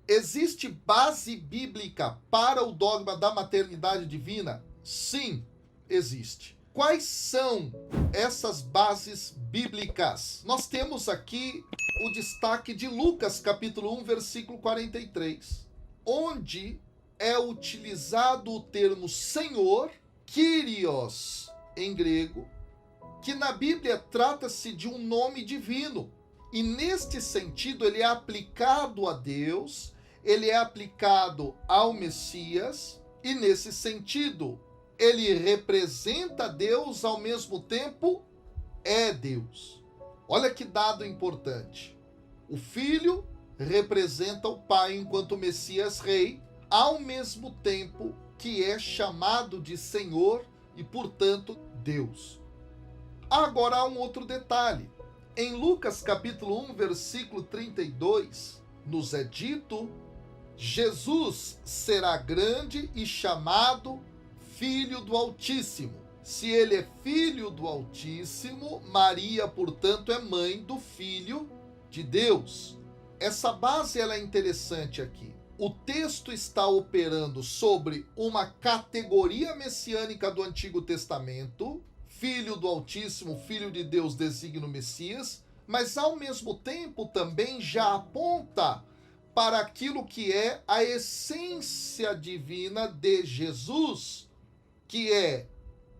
Existe base bíblica para o dogma da maternidade divina? Sim, existe. Quais são essas bases bíblicas? Nós temos aqui o destaque de Lucas, capítulo 1, versículo 43, onde é utilizado o termo Senhor, Kyrios, em grego, que na Bíblia trata-se de um nome divino. E neste sentido ele é aplicado a Deus, ele é aplicado ao Messias, e nesse sentido ele representa Deus, ao mesmo tempo é Deus. Olha que dado importante. O Filho representa o Pai enquanto Messias Rei, ao mesmo tempo que é chamado de Senhor e, portanto, Deus. Agora há um outro detalhe. Em Lucas capítulo 1, versículo 32, nos é dito: Jesus será grande e chamado Filho do Altíssimo. Se ele é Filho do Altíssimo, Maria, portanto, é mãe do Filho de Deus. Essa base ela é interessante aqui. O texto está operando sobre uma categoria messiânica do Antigo Testamento, Filho do Altíssimo, Filho de Deus designa o Messias, mas ao mesmo tempo também já aponta para aquilo que é a essência divina de Jesus, que é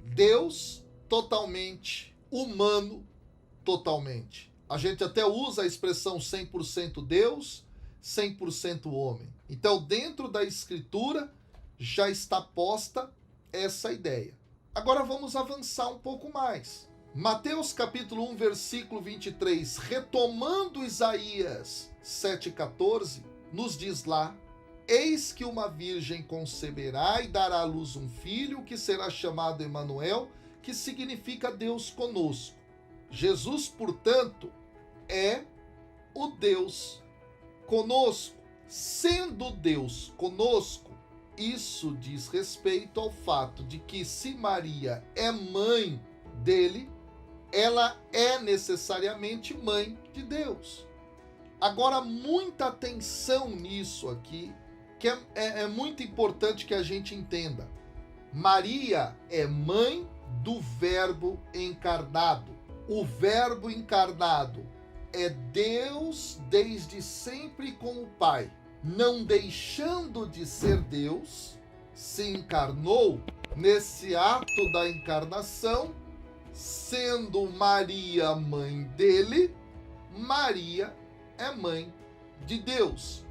Deus totalmente, humano totalmente. A gente até usa a expressão 100% Deus, 100% homem. Então, dentro da Escritura, já está posta essa ideia. Agora vamos avançar um pouco mais. Mateus capítulo 1, versículo 23, retomando Isaías 7,14, nos diz lá: eis que uma virgem conceberá e dará à luz um filho, que será chamado Emanuel, que significa Deus conosco. Jesus, portanto, é o Deus conosco. Sendo Deus conosco, isso diz respeito ao fato de que, se Maria é mãe dele, ela é necessariamente mãe de Deus. Agora, muita atenção nisso aqui, que é muito importante que a gente entenda. Maria é mãe do Verbo encarnado. O Verbo encarnado é Deus desde sempre com o Pai. Não deixando de ser Deus, se encarnou nesse ato da encarnação, sendo Maria mãe dele. Maria é mãe de Deus,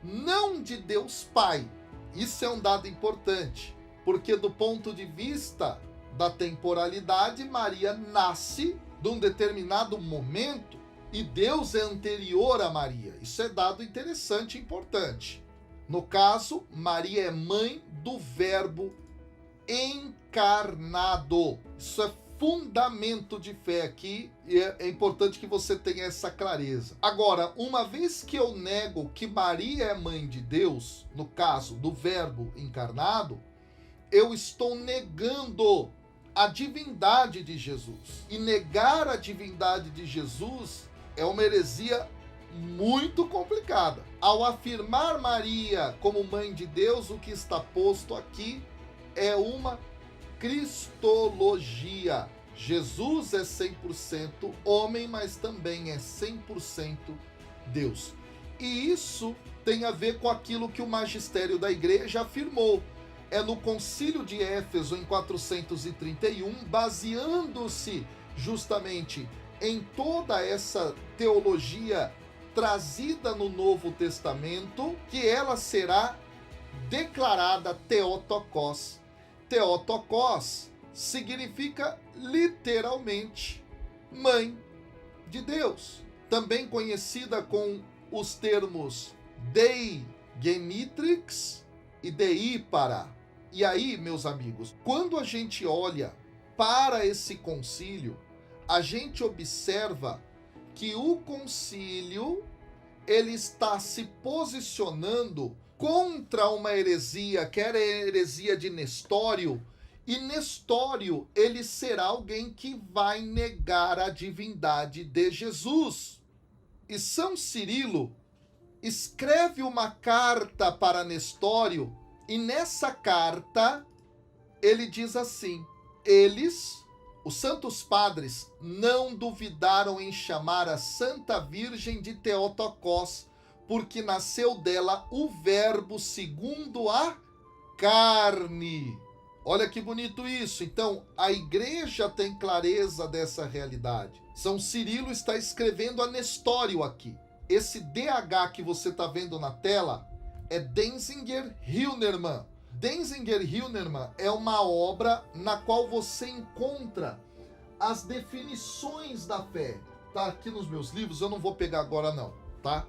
não de Deus Pai. Isso é um dado importante, porque do ponto de vista da temporalidade, Maria nasce de um determinado momento e Deus é anterior a Maria. Isso é dado interessante e importante. No caso, Maria é mãe do Verbo encarnado. Isso é fundamento de fé aqui, e é importante que você tenha essa clareza. Agora, uma vez que eu nego que Maria é mãe de Deus, no caso do Verbo encarnado, eu estou negando a divindade de Jesus. E negar a divindade de Jesus é uma heresia muito complicada. Ao afirmar Maria como mãe de Deus, o que está posto aqui é uma cristologia. Jesus é 100% homem, mas também é 100% Deus. E isso tem a ver com aquilo que o magistério da igreja afirmou. É no Concílio de Éfeso, em 431, baseando-se justamente em toda essa teologia trazida no Novo Testamento, que ela será declarada Theotokos. Theotokos significa literalmente mãe de Deus, também conhecida com os termos Dei Genitrix e Dei Para. E aí, meus amigos, quando a gente olha para esse concílio, a gente observa que o concílio ele está se posicionando contra uma heresia, que era a heresia de Nestório, e Nestório ele será alguém que vai negar a divindade de Jesus. E São Cirilo, escreve uma carta para Nestório, e nessa carta ele diz assim: eles, os santos padres, não duvidaram em chamar a Santa Virgem de Theotokos, porque nasceu dela o Verbo segundo a carne. Olha que bonito isso. Então, a igreja tem clareza dessa realidade. São Cirilo está escrevendo a Nestório aqui. Esse DH que você está vendo na tela é Denzinger Hühnermann. Denzinger Hühnermann é uma obra na qual você encontra as definições da fé. Tá aqui nos meus livros, eu não vou pegar agora não, tá?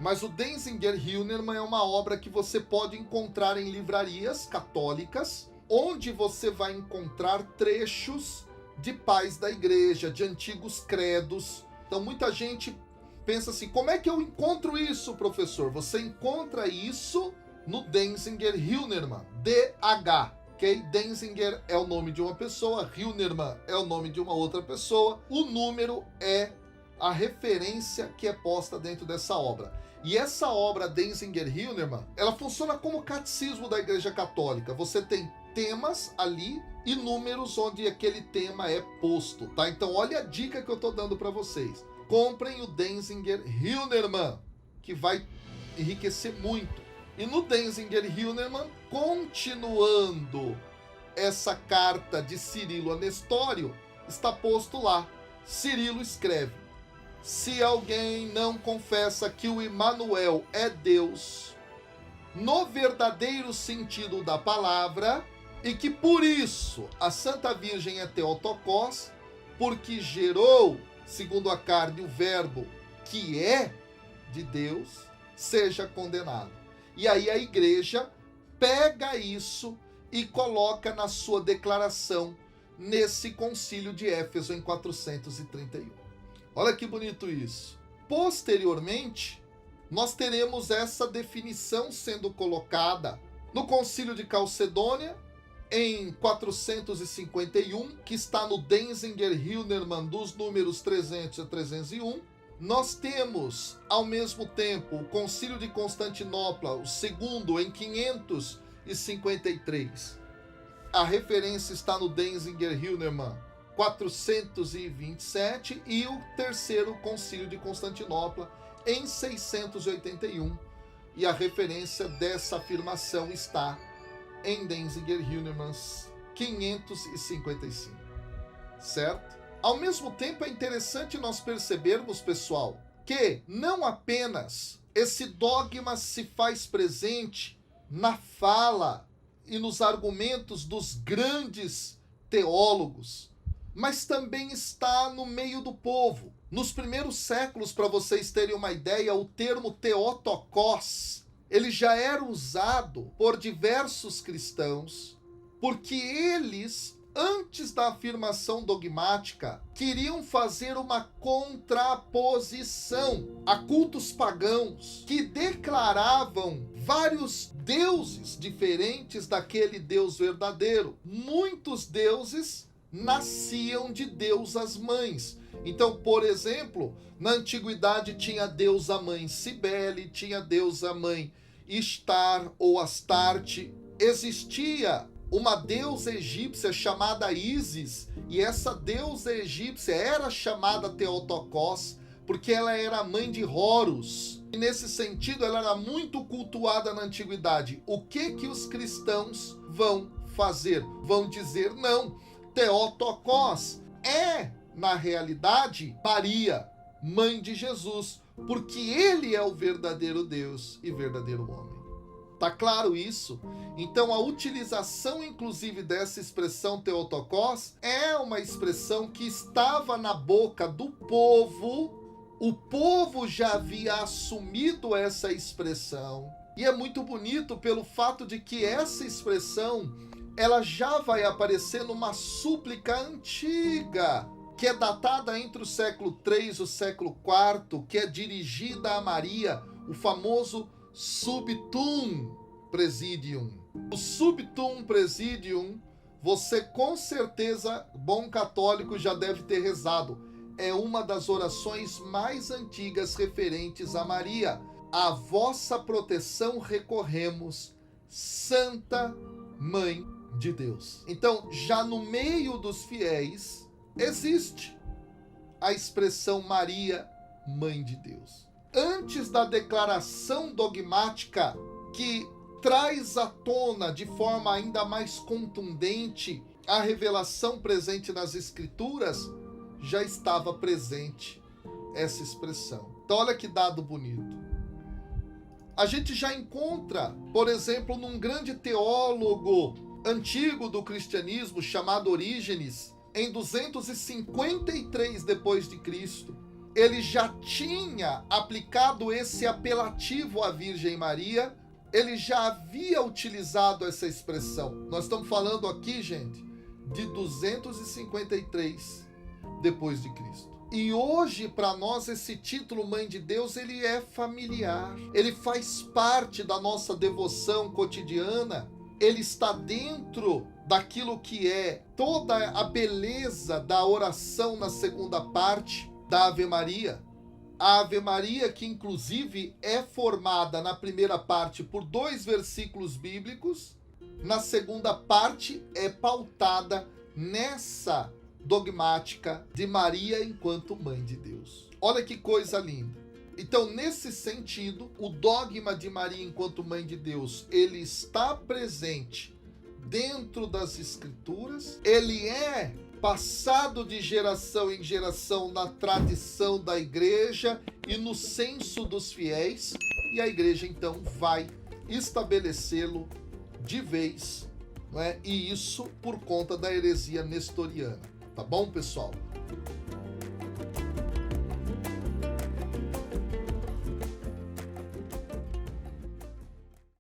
Mas o Denzinger Hühnermann é uma obra que você pode encontrar em livrarias católicas, onde você vai encontrar trechos de pais da igreja, de antigos credos. Então muita gente pensa assim: como é que eu encontro isso, professor? Você encontra isso no Denzinger Hühnermann, DH, ok? Denzinger é o nome de uma pessoa, Hühnermann é o nome de uma outra pessoa, o número é a referência que é posta dentro dessa obra. E essa obra Denzinger Hühnermann, ela funciona como catecismo da Igreja Católica. Você tem temas ali e números onde aquele tema é posto, tá? Então olha a dica que eu tô dando para vocês. Comprem o Denzinger Hühnermann, que vai enriquecer muito. E no Denzinger Hühnermann, continuando essa carta de Cirilo a Nestório, está posto lá. Cirilo escreve: se alguém não confessa que o Emmanuel é Deus, no verdadeiro sentido da palavra, e que por isso a Santa Virgem é Theotokos, porque gerou, segundo a carne, o Verbo que é de Deus, seja condenado. E aí a igreja pega isso e coloca na sua declaração nesse concílio de Éfeso em 431. Olha que bonito isso. Posteriormente, nós teremos essa definição sendo colocada no concílio de Calcedônia em 451, que está no Denzinger Hühnermann dos números 300 a 301. Nós temos, ao mesmo tempo, o Concílio de Constantinopla, o segundo, em 553. A referência está no Denzinger Hühnermann 427 e o terceiro Concílio de Constantinopla em 681. E a referência dessa afirmação está em Denzinger Hühnermann 555. Certo? Ao mesmo tempo, é interessante nós percebermos, pessoal, que não apenas esse dogma se faz presente na fala e nos argumentos dos grandes teólogos, mas também está no meio do povo. Nos primeiros séculos, para vocês terem uma ideia, o termo Theotokos, ele já era usado por diversos cristãos, porque eles, antes da afirmação dogmática, queriam fazer uma contraposição a cultos pagãos que declaravam vários deuses diferentes daquele Deus verdadeiro. Muitos deuses nasciam de deusas mães. Então, por exemplo, na antiguidade tinha a deusa mãe Cibele, tinha a deusa mãe Ishtar ou Astarte. Existia uma deusa egípcia chamada Ísis, e essa deusa egípcia era chamada Theotokos, porque ela era mãe de Horus. E nesse sentido, ela era muito cultuada na antiguidade. O que os cristãos vão fazer? Vão dizer: não, Theotokos é, na realidade, Maria, mãe de Jesus, porque ele é o verdadeiro Deus e verdadeiro homem. Tá claro isso? Então a utilização inclusive dessa expressão Theotokos é uma expressão que estava na boca do povo. O povo já havia assumido essa expressão. E é muito bonito pelo fato de que essa expressão ela já vai aparecer numa súplica antiga, que é datada entre o século III e o século IV, que é dirigida a Maria, o famoso Subtum Praesidium. O Subtum Praesidium, você com certeza, bom católico, já deve ter rezado. É uma das orações mais antigas referentes a Maria. à vossa proteção recorremos, Santa Mãe de Deus. Então, já no meio dos fiéis, existe a expressão Maria, Mãe de Deus. Antes da declaração dogmática que traz à tona de forma ainda mais contundente a revelação presente nas Escrituras, já estava presente essa expressão. Então, olha que dado bonito. A gente já encontra, por exemplo, num grande teólogo antigo do cristianismo chamado Orígenes, em 253 depois de Cristo, ele já tinha aplicado esse apelativo à Virgem Maria, ele já havia utilizado essa expressão. Nós estamos falando aqui, gente, de 253 depois de Cristo. E hoje, para nós, esse título Mãe de Deus, ele é familiar. Ele faz parte da nossa devoção cotidiana. Ele está dentro daquilo que é toda a beleza da oração na segunda parte da Ave Maria. A Ave Maria, que inclusive é formada na primeira parte por 2 versículos bíblicos, na segunda parte é pautada nessa dogmática de Maria enquanto Mãe de Deus. Olha que coisa linda. Então, nesse sentido, o dogma de Maria enquanto Mãe de Deus, ele está presente dentro das Escrituras, ele é passado de geração em geração na tradição da igreja e no senso dos fiéis, e a igreja então vai estabelecê-lo de vez, não é? E isso por conta da heresia nestoriana. Tá bom, pessoal?